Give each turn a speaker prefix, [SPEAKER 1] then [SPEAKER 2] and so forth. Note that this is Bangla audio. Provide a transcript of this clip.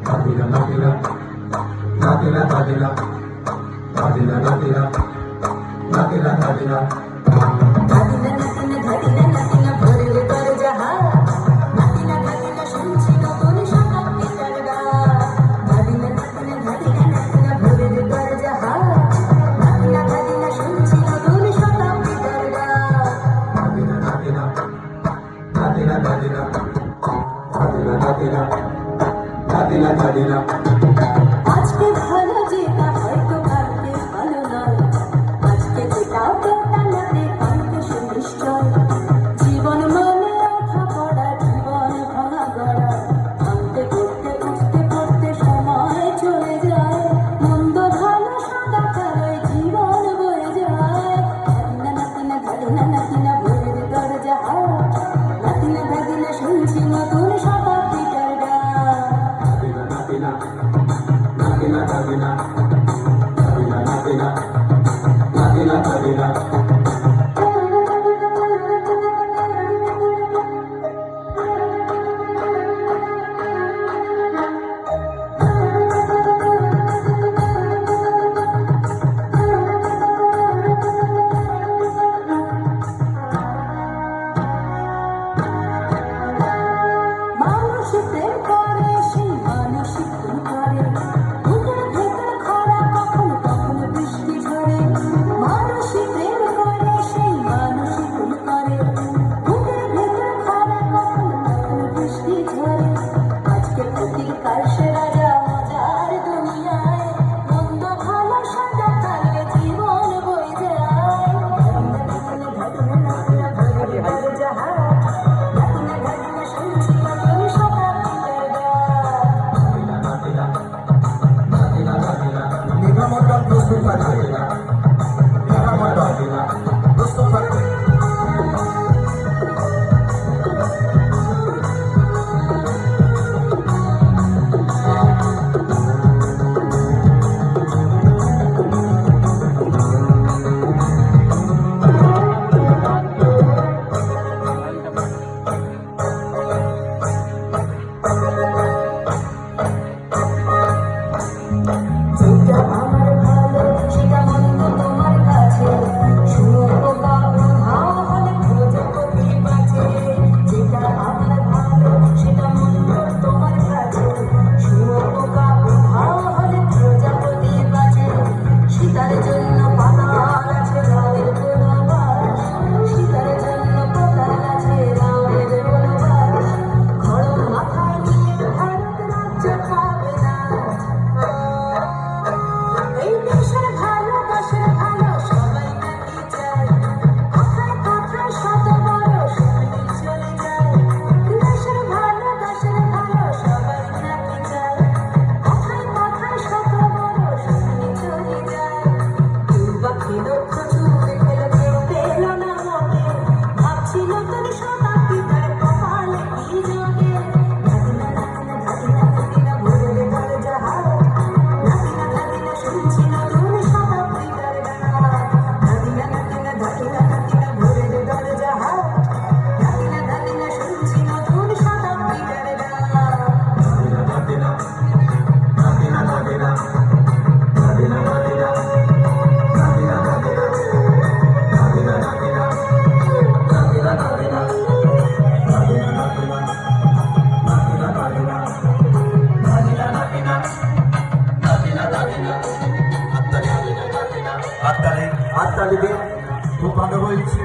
[SPEAKER 1] Nadila, nadila, nadila, nadila, nadila, nadila, nadila, nadila.
[SPEAKER 2] নাতিনা নাতিনা ধাদিনা নাতিনা ভরে তোর যাহা নাতিনা নাতিনা শুনছি নতুন শতাব্দীর গান নাতিনা নাতিনা ধাদিনা নাতিনা ভরে তোর যাহা নাতিনা নাতিনা শুনছি নতুন শতাব্দীর গান
[SPEAKER 1] Nadila, nadila, nadila, nadila, nadila, nadila, nadila, nadila.
[SPEAKER 2] আজকে ভালো যেটা হয়তো কালকে ভালো নয় আজকে যেটা বেতালাতে কালকে সুনিশ্চয় জীবন মানে আধা পড়া জীবন ভাঙা গড়া ভাঙতে করতে বুঝতে পড়তে সময় চলে যায় মন্দ ভালো সাদা কালোয় জীবন বয়ে যায় নাতিনা নাতিনা ধাদিনা নাতিনা ভোরের দরজা নাতিনা ধাদিনা শুনছি নতুন শতাব্দীটার গান
[SPEAKER 1] Nadila, nadila, nadila, nadila, nadila, nadila, nadila, nadila.
[SPEAKER 2] মানুষ প্রেম করে সেই মানুষই খুন করে বুকের ভেতর খরা কখনো কখনো বৃষ্টি ঝরে মানুষই প্রেম করে সেই মানুষই খুন করে বুকের ভেতর খরা কখনো কখনো বৃষ্টি ঝরে আজকে ফকির কাল সে রাজা মজার দুনিয়ায় মন্দ ভালো সাদা কালো জীবন বয়ে যায় নাতিনা নাতিনা নাতিনা ভরে ভরে যাহা নাতিনা নাতিনা শুনছি নতুন শতাব্দীর গান
[SPEAKER 1] নিগমটা প্রস্তুত থাকবে নিগমটা প্রস্তুত থাকবে
[SPEAKER 2] যেটা আমার ভালো সেটা মন্দ তোমার কাছে শুনো বা উধাও হলে প্রজাপতি বাঁচে যেটা আমার ভালো সেটা মন্দ তোমার কাছে শুনো বা উধাও হলে প্রজাপতি বাঁচে সীতার জন্য পাতাল আছে রামের বনবাস সীতার জন্য পাতাল আছে রামের বনবাস খড়ম মাথায় নিয়ে ভারত রাজ্য পাবে না এই দেশের ভালো সবাই নাকি চায় কথায় কথায় শত বড় শুনি চলে যায় দেশের ভালো সবাই নাকি চায় কথায় কথায় শত বড় শুনি চলে যায় কেউ বা খেলো প্রচুর খেলো কেউ পেল না মোটে ভাবছিল তোর শতাব্দী তার কপালে কি জোটে নাতিনা নাতিনা ধাদিনা নাতিনা ভোরের দরজা নাতিনা নাতিনা শুনছি নতুন শতাব্দীটার গান নাতিনা নাতিনা ধাদিনা নাতিনা ভোরের দরজা নাতিনা নাতিনা শুনছি নতুন শতাব্দীটার গান
[SPEAKER 1] Nadila, nadila, nadila, nadila, nadila, nadila, nadila, nadila, nadila, nadila, nadila, nadila, nadila, nadila, nadila, nadila, nadila, nadila, nadila. হাততালি হাততালি দিয়ে খুব ভালো হয়েছে।